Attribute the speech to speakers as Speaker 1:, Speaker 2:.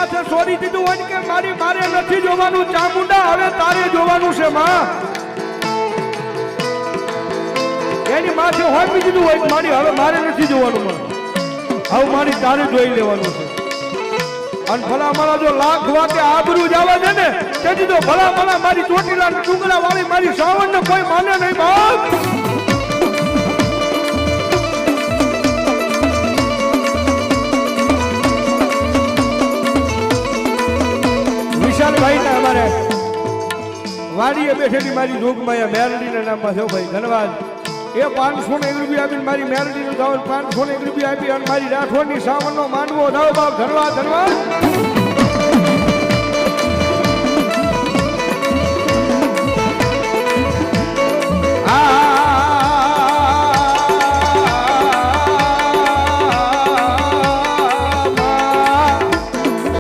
Speaker 1: માથે છોડી દીધું હોય કે મારી મારે નથી જોવાનું ચામુંડા હવે તારે જોવાનું છે માં એની માથે હોપી દીધું હોય મારી હવે મારે નથી જોવાનું માં હવે મારી તારે જોઈ લેવાનું છે અને ભલા મારા જો લાખ વાતે આબરૂ જવા છે ને તેથી તો ભલા મારી ચોટીલા ડુંગરા વાળી મારી સાવણ ને કોઈ માને નહીં બાપ વિશાલભાઈ ને અમારે વાડીએ બેઠેલી મારી જોગમાયા મેરડીના નામમાં છે ભાઈ ધન્યવાદ એ 501 રૂપિયા આપીને મારી મેરડીનું ધાવન 501 રૂપિયા આપી અને મારી રાઠોડની સાવણનો માનવો ધાવ બાપ ધન્યવાદ